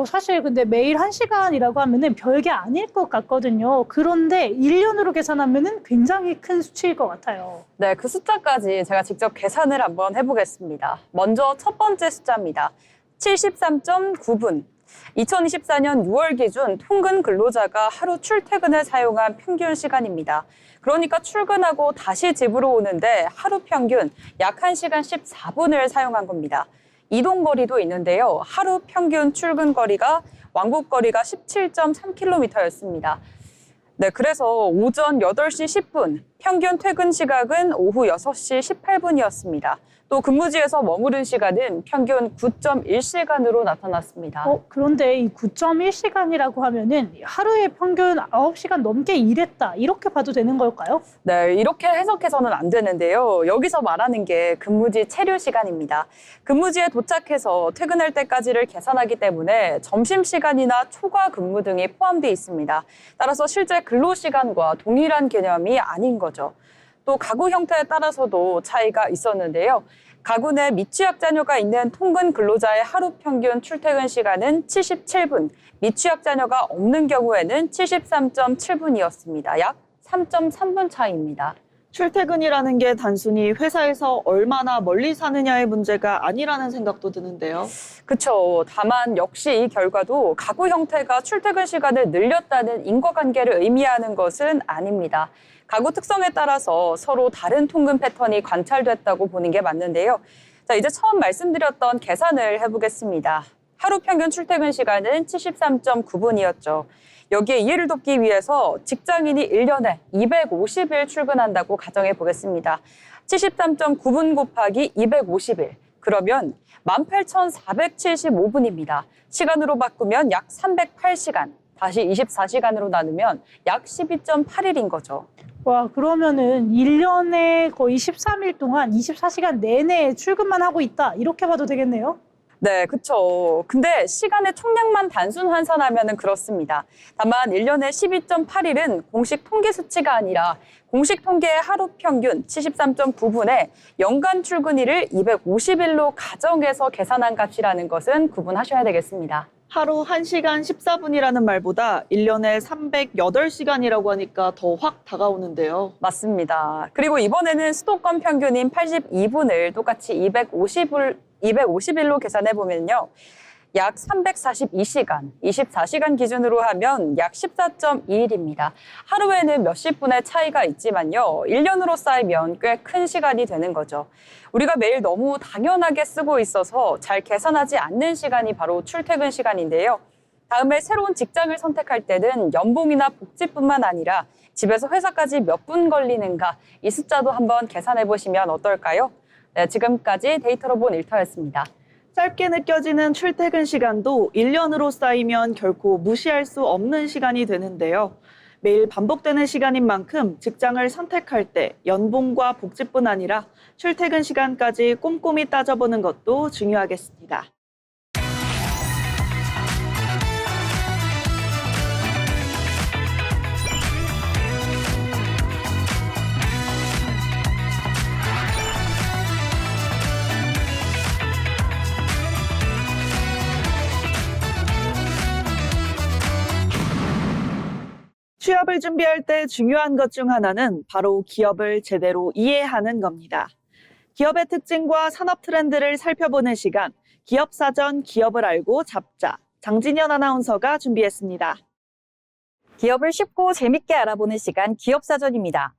사실 근데 매일 1시간이라고 하면은 별게 아닐 것 같거든요. 그런데 1년으로 계산하면은 굉장히 큰 수치일 것 같아요. 네, 그 숫자까지 제가 직접 계산을 한번 해보겠습니다. 먼저 첫 번째 숫자입니다. 73.9분. 2024년 6월 기준 통근 근로자가 하루 출퇴근을 사용한 평균 시간입니다. 그러니까 출근하고 다시 집으로 오는데 하루 평균 약 1시간 14분을 사용한 겁니다. 이동거리도 있는데요. 하루 평균 출근 거리가 왕복거리가 17.3km였습니다. 네, 그래서 오전 8시 10분, 평균 퇴근 시각은 오후 6시 18분이었습니다. 또 근무지에서 머무른 시간은 평균 9.1시간으로 나타났습니다. 그런데 이 9.1시간이라고 하면은 하루에 평균 9시간 넘게 일했다. 이렇게 봐도 되는 걸까요? 네, 이렇게 해석해서는 안 되는데요. 여기서 말하는 게 근무지 체류 시간입니다. 근무지에 도착해서 퇴근할 때까지를 계산하기 때문에 점심시간이나 초과 근무 등이 포함되어 있습니다. 따라서 실제 근로시간과 동일한 개념이 아닌 거죠. 또 가구 형태에 따라서도 차이가 있었는데요. 가구 내 미취학 자녀가 있는 통근 근로자의 하루 평균 출퇴근 시간은 77분, 미취학 자녀가 없는 경우에는 73.7분이었습니다. 약 3.3분 차이입니다. 출퇴근이라는 게 단순히 회사에서 얼마나 멀리 사느냐의 문제가 아니라는 생각도 드는데요. 그렇죠. 다만 역시 이 결과도 가구 형태가 출퇴근 시간을 늘렸다는 인과관계를 의미하는 것은 아닙니다. 가구 특성에 따라서 서로 다른 통근 패턴이 관찰됐다고 보는 게 맞는데요. 자, 이제 처음 말씀드렸던 계산을 해보겠습니다. 하루 평균 출퇴근 시간은 73.9분이었죠. 여기에 이해를 돕기 위해서 직장인이 1년에 250일 출근한다고 가정해 보겠습니다. 73.9분 곱하기 250일. 그러면 18,475분입니다. 시간으로 바꾸면 약 308시간. 다시 24시간으로 나누면 약 12.8일인 거죠. 와, 그러면은 1년에 거의 13일 동안 24시간 내내 출근만 하고 있다. 이렇게 봐도 되겠네요. 네, 그렇죠. 근데 시간의 총량만 단순 환산하면 그렇습니다. 다만 1년에 12.8일은 공식 통계 수치가 아니라 공식 통계의 하루 평균 73.9분에 연간 출근일을 250일로 가정해서 계산한 값이라는 것은 구분하셔야 되겠습니다. 하루 1시간 14분이라는 말보다 1년에 308시간이라고 하니까 더 확 다가오는데요. 맞습니다. 그리고 이번에는 수도권 평균인 82분을 똑같이 250일로 계산해보면요. 약 342시간, 24시간 기준으로 하면 약 14.2일입니다. 하루에는 몇십 분의 차이가 있지만요. 1년으로 쌓이면 꽤 큰 시간이 되는 거죠. 우리가 매일 너무 당연하게 쓰고 있어서 잘 계산하지 않는 시간이 바로 출퇴근 시간인데요. 다음에 새로운 직장을 선택할 때는 연봉이나 복지뿐만 아니라 집에서 회사까지 몇 분 걸리는가 이 숫자도 한번 계산해 보시면 어떨까요? 네, 지금까지 데이터로 본 일터였습니다. 짧게 느껴지는 출퇴근 시간도 1년으로 쌓이면 결코 무시할 수 없는 시간이 되는데요. 매일 반복되는 시간인 만큼 직장을 선택할 때 연봉과 복지뿐 아니라 출퇴근 시간까지 꼼꼼히 따져보는 것도 중요하겠습니다. 취업을 준비할 때 중요한 것 중 하나는 바로 기업을 제대로 이해하는 겁니다. 기업의 특징과 산업 트렌드를 살펴보는 시간, 기업사전 기업을 알고 잡자. 장진현 아나운서가 준비했습니다. 기업을 쉽고 재밌게 알아보는 시간 기업사전입니다.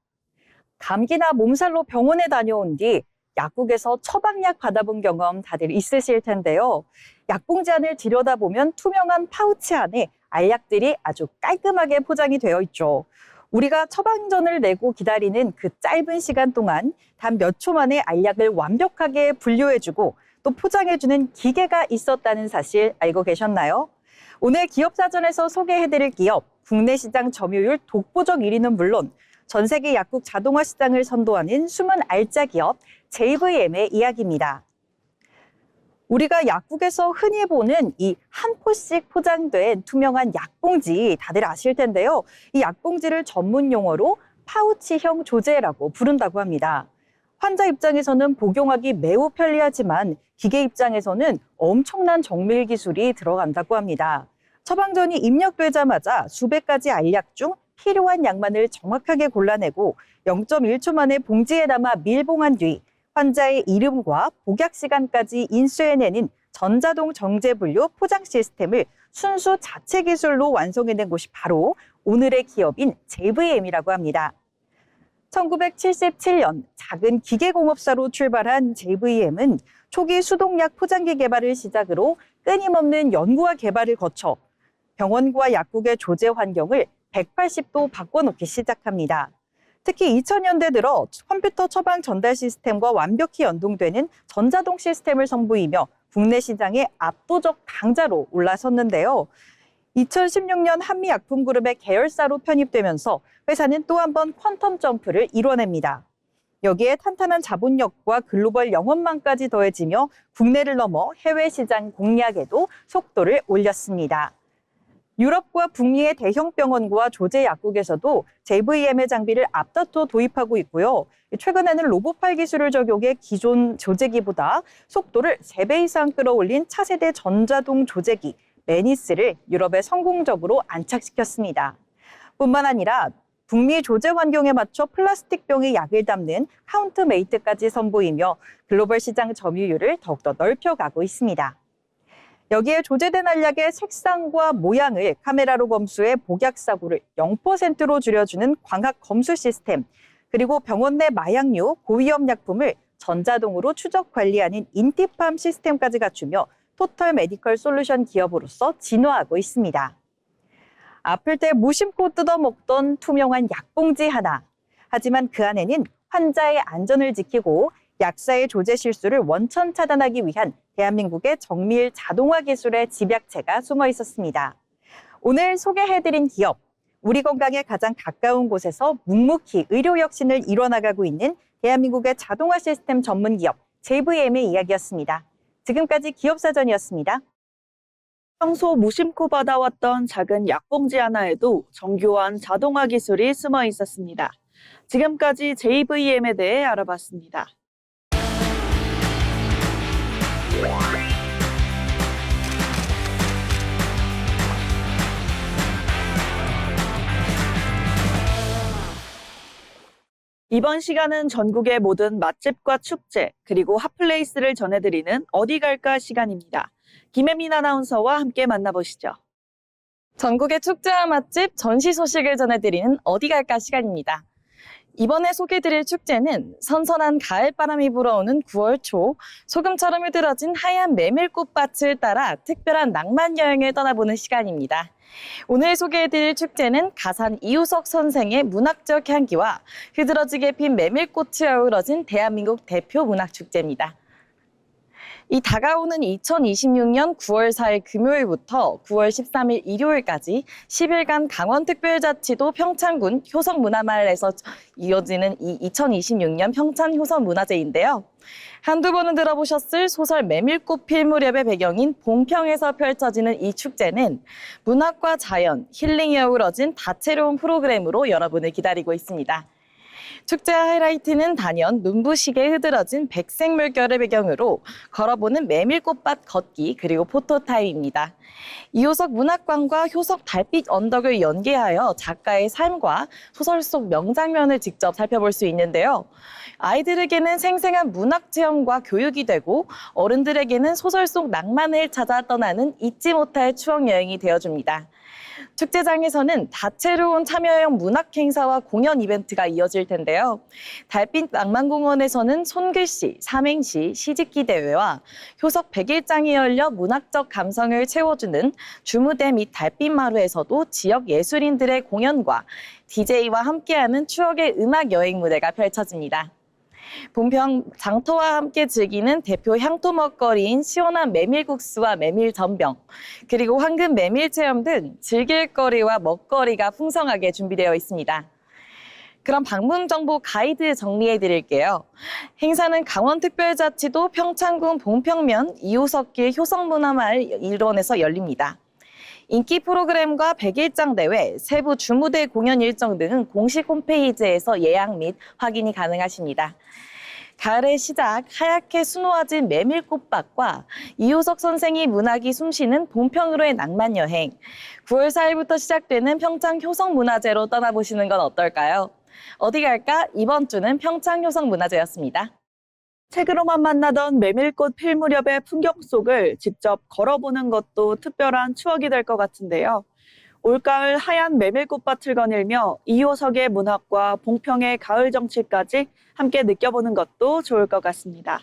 감기나 몸살로 병원에 다녀온 뒤 약국에서 처방약 받아본 경험 다들 있으실 텐데요. 약봉지 안을 들여다보면 투명한 파우치 안에 알약들이 아주 깔끔하게 포장이 되어 있죠. 우리가 처방전을 내고 기다리는 그 짧은 시간 동안 단 몇 초 만에 알약을 완벽하게 분류해주고 또 포장해주는 기계가 있었다는 사실 알고 계셨나요? 오늘 기업사전에서 소개해드릴 기업, 국내 시장 점유율 독보적 1위는 물론 전 세계 약국 자동화 시장을 선도하는 숨은 알짜 기업 JVM의 이야기입니다. 우리가 약국에서 흔히 보는 이 한 포씩 포장된 투명한 약봉지 다들 아실 텐데요. 이 약봉지를 전문 용어로 파우치형 조제라고 부른다고 합니다. 환자 입장에서는 복용하기 매우 편리하지만 기계 입장에서는 엄청난 정밀 기술이 들어간다고 합니다. 처방전이 입력되자마자 수백 가지 알약 중 필요한 약만을 정확하게 골라내고 0.1초 만에 봉지에 담아 밀봉한 뒤 환자의 이름과 복약 시간까지 인수해내는 전자동 정제 분류 포장 시스템을 순수 자체 기술로 완성해낸 곳이 바로 오늘의 기업인 JVM이라고 합니다. 1977년 작은 기계공업사로 출발한 JVM은 초기 수동약 포장기 개발을 시작으로 끊임없는 연구와 개발을 거쳐 병원과 약국의 조제 환경을 180도 바꿔놓기 시작합니다. 특히 2000년대 들어 컴퓨터 처방 전달 시스템과 완벽히 연동되는 전자동 시스템을 선보이며 국내 시장의 압도적 강자로 올라섰는데요. 2016년 한미약품그룹의 계열사로 편입되면서 회사는 또 한 번 퀀텀 점프를 이뤄냅니다. 여기에 탄탄한 자본력과 글로벌 영업망까지 더해지며 국내를 넘어 해외 시장 공략에도 속도를 올렸습니다. 유럽과 북미의 대형 병원과 조제 약국에서도 JVM의 장비를 앞다퉈 도입하고 있고요. 최근에는 로봇팔 기술을 적용해 기존 조제기보다 속도를 3배 이상 끌어올린 차세대 전자동 조제기 매니스를 유럽에 성공적으로 안착시켰습니다. 뿐만 아니라 북미 조제 환경에 맞춰 플라스틱 병에 약을 담는 카운트메이트까지 선보이며 글로벌 시장 점유율을 더욱더 넓혀가고 있습니다. 여기에 조제된 알약의 색상과 모양을 카메라로 검수해 복약 사고를 0%로 줄여주는 광학 검수 시스템, 그리고 병원 내 마약류, 고위험 약품을 전자동으로 추적 관리하는 인티팜 시스템까지 갖추며 토털 메디컬 솔루션 기업으로서 진화하고 있습니다. 아플 때 무심코 뜯어먹던 투명한 약봉지 하나. 하지만 그 안에는 환자의 안전을 지키고 약사의 조제 실수를 원천 차단하기 위한 대한민국의 정밀 자동화 기술의 집약체가 숨어 있었습니다. 오늘 소개해드린 기업, 우리 건강에 가장 가까운 곳에서 묵묵히 의료 혁신을 이뤄나가고 있는 대한민국의 자동화 시스템 전문 기업 JVM의 이야기였습니다. 지금까지 기업사전이었습니다. 평소 무심코 받아왔던 작은 약봉지 하나에도 정교한 자동화 기술이 숨어 있었습니다. 지금까지 JVM에 대해 알아봤습니다. 이번 시간은 전국의 모든 맛집과 축제, 그리고 핫플레이스를 전해드리는 어디 갈까 시간입니다. 김혜민 아나운서와 함께 만나보시죠. 전국의 축제와 맛집, 전시 소식을 전해드리는 어디 갈까 시간입니다. 이번에 소개해드릴 축제는 선선한 가을바람이 불어오는 9월 초 소금처럼 흐드러진 하얀 메밀꽃밭을 따라 특별한 낭만 여행을 떠나보는 시간입니다. 오늘 소개해드릴 축제는 가산 이우석 선생의 문학적 향기와 흐드러지게 핀 메밀꽃이 어우러진 대한민국 대표 문학축제입니다. 이 다가오는 2026년 9월 4일 금요일부터 9월 13일 일요일까지 10일간 강원특별자치도 평창군 효성문화마을에서 이어지는 이 2026년 평창효성문화제인데요. 한두 번은 들어보셨을 소설 메밀꽃 필 무렵의 배경인 봉평에서 펼쳐지는 이 축제는 문학과 자연, 힐링이 어우러진 다채로운 프로그램으로 여러분을 기다리고 있습니다. 축제 하이라이트는 단연 눈부시게 흐드러진 백색 물결을 배경으로 걸어보는 메밀꽃밭 걷기 그리고 포토타임입니다. 이호석 문학관과 효석 달빛 언덕을 연계하여 작가의 삶과 소설 속 명장면을 직접 살펴볼 수 있는데요. 아이들에게는 생생한 문학 체험과 교육이 되고 어른들에게는 소설 속 낭만을 찾아 떠나는 잊지 못할 추억 여행이 되어줍니다. 축제장에서는 다채로운 참여형 문학 행사와 공연 이벤트가 이어질 텐데요. 달빛 낭만공원에서는 손글씨, 삼행시, 시집기 대회와 효석 100일장이 열려 문학적 감성을 채워주는 주무대 및 달빛마루에서도 지역 예술인들의 공연과 DJ와 함께하는 추억의 음악 여행 무대가 펼쳐집니다. 봉평 장터와 함께 즐기는 대표 향토 먹거리인 시원한 메밀국수와 메밀전병, 그리고 황금 메밀 체험 등 즐길 거리와 먹거리가 풍성하게 준비되어 있습니다. 그럼 방문 정보 가이드 정리해 드릴게요. 행사는 강원특별자치도 평창군 봉평면 이호석길 효성문화마을 일원에서 열립니다. 인기 프로그램과 100일장 대회, 세부 주무대 공연 일정 등은 공식 홈페이지에서 예약 및 확인이 가능하십니다. 가을의 시작, 하얗게 수놓아진 메밀꽃밭과 이호석 선생이 문학이 숨쉬는 봉평으로의 낭만 여행. 9월 4일부터 시작되는 평창 효성문화제로 떠나보시는 건 어떨까요? 어디 갈까? 이번 주는 평창 효성문화제였습니다. 책으로만 만나던 메밀꽃 필 무렵의 풍경 속을 직접 걸어보는 것도 특별한 추억이 될 것 같은데요. 올가을 하얀 메밀꽃밭을 거닐며 이호석의 문학과 봉평의 가을 정취까지 함께 느껴보는 것도 좋을 것 같습니다.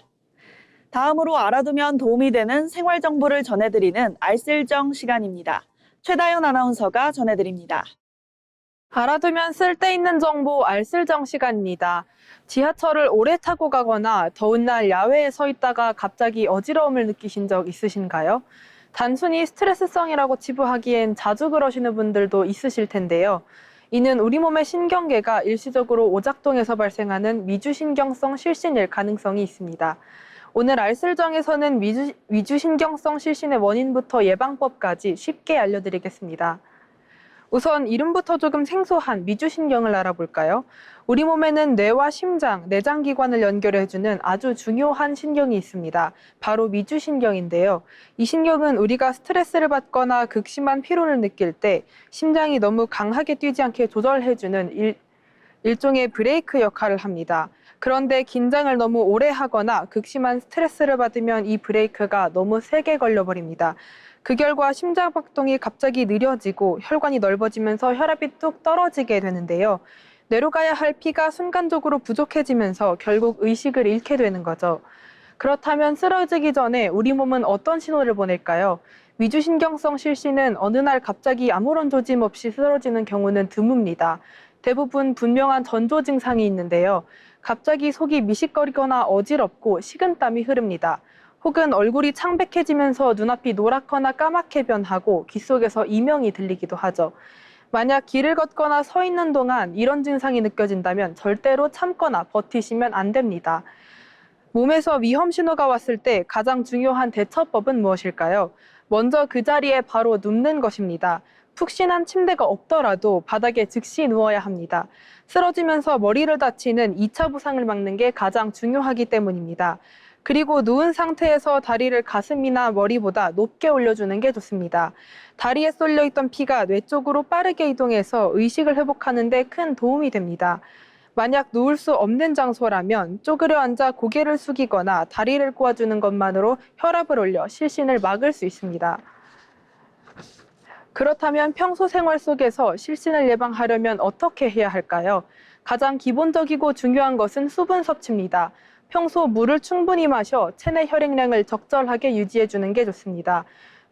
다음으로 알아두면 도움이 되는 생활 정보를 전해드리는 알쓸정 시간입니다. 최다연 아나운서가 전해드립니다. 알아두면 쓸데있는 정보 알쓸정 시간입니다. 지하철을 오래 타고 가거나 더운 날 야외에 서 있다가 갑자기 어지러움을 느끼신 적 있으신가요? 단순히 스트레스성이라고 치부하기엔 자주 그러시는 분들도 있으실 텐데요. 이는 우리 몸의 신경계가 일시적으로 오작동해서 발생하는 미주신경성 실신일 가능성이 있습니다. 오늘 알쓸정에서는 위주신경성 실신의 원인부터 예방법까지 쉽게 알려드리겠습니다. 우선 이름부터 조금 생소한 미주신경을 알아볼까요? 우리 몸에는 뇌와 심장, 내장기관을 연결해주는 아주 중요한 신경이 있습니다. 바로 미주신경인데요. 이 신경은 우리가 스트레스를 받거나 극심한 피로를 느낄 때 심장이 너무 강하게 뛰지 않게 조절해주는 일종의 브레이크 역할을 합니다. 그런데 긴장을 너무 오래 하거나 극심한 스트레스를 받으면 이 브레이크가 너무 세게 걸려버립니다. 그 결과 심장박동이 갑자기 느려지고 혈관이 넓어지면서 혈압이 뚝 떨어지게 되는데요. 뇌로 가야 할 피가 순간적으로 부족해지면서 결국 의식을 잃게 되는 거죠. 그렇다면 쓰러지기 전에 우리 몸은 어떤 신호를 보낼까요? 위주신경성 실신은 어느 날 갑자기 아무런 조짐 없이 쓰러지는 경우는 드뭅니다. 대부분 분명한 전조 증상이 있는데요. 갑자기 속이 미식거리거나 어지럽고 식은땀이 흐릅니다. 혹은 얼굴이 창백해지면서 눈앞이 노랗거나 까맣게 변하고 귀 속에서 이명이 들리기도 하죠. 만약 길을 걷거나 서 있는 동안 이런 증상이 느껴진다면 절대로 참거나 버티시면 안 됩니다. 몸에서 위험 신호가 왔을 때 가장 중요한 대처법은 무엇일까요? 먼저 그 자리에 바로 눕는 것입니다. 푹신한 침대가 없더라도 바닥에 즉시 누워야 합니다. 쓰러지면서 머리를 다치는 2차 부상을 막는 게 가장 중요하기 때문입니다. 그리고 누운 상태에서 다리를 가슴이나 머리보다 높게 올려주는 게 좋습니다. 다리에 쏠려있던 피가 뇌 쪽으로 빠르게 이동해서 의식을 회복하는 데 큰 도움이 됩니다. 만약 누울 수 없는 장소라면 쪼그려 앉아 고개를 숙이거나 다리를 꼬아주는 것만으로 혈압을 올려 실신을 막을 수 있습니다. 그렇다면 평소 생활 속에서 실신을 예방하려면 어떻게 해야 할까요? 가장 기본적이고 중요한 것은 수분 섭취입니다. 평소 물을 충분히 마셔 체내 혈액량을 적절하게 유지해주는 게 좋습니다.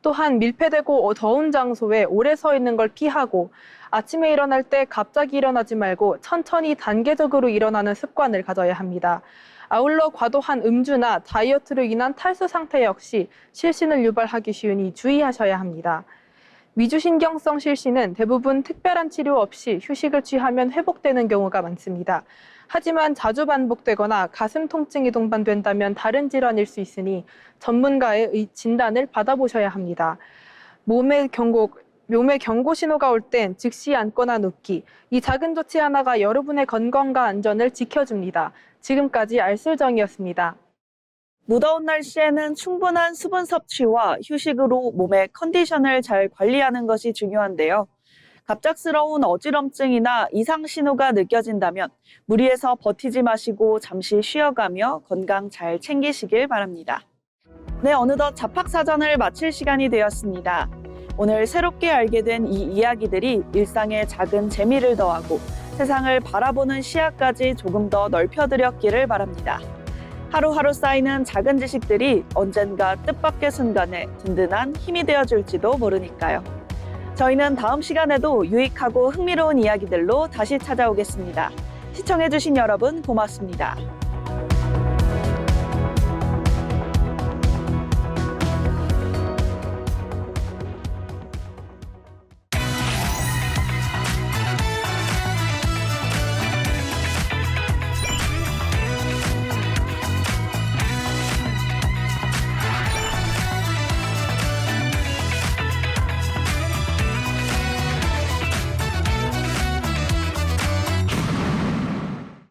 또한 밀폐되고 더운 장소에 오래 서 있는 걸 피하고 아침에 일어날 때 갑자기 일어나지 말고 천천히 단계적으로 일어나는 습관을 가져야 합니다. 아울러 과도한 음주나 다이어트로 인한 탈수 상태 역시 실신을 유발하기 쉬우니 주의하셔야 합니다. 위주신경성 실신은 대부분 특별한 치료 없이 휴식을 취하면 회복되는 경우가 많습니다. 하지만 자주 반복되거나 가슴 통증이 동반된다면 다른 질환일 수 있으니 전문가의 진단을 받아보셔야 합니다. 몸의 경고 신호가 올 땐 즉시 앉거나 눕기. 이 작은 조치 하나가 여러분의 건강과 안전을 지켜줍니다. 지금까지 알쓸정이었습니다. 무더운 날씨에는 충분한 수분 섭취와 휴식으로 몸의 컨디션을 잘 관리하는 것이 중요한데요. 갑작스러운 어지럼증이나 이상 신호가 느껴진다면 무리해서 버티지 마시고 잠시 쉬어가며 건강 잘 챙기시길 바랍니다. 네, 어느덧 잡학사전을 마칠 시간이 되었습니다. 오늘 새롭게 알게 된 이 이야기들이 일상에 작은 재미를 더하고 세상을 바라보는 시야까지 조금 더 넓혀드렸기를 바랍니다. 하루하루 쌓이는 작은 지식들이 언젠가 뜻밖의 순간에 든든한 힘이 되어줄지도 모르니까요. 저희는 다음 시간에도 유익하고 흥미로운 이야기들로 다시 찾아오겠습니다. 시청해주신 여러분 고맙습니다.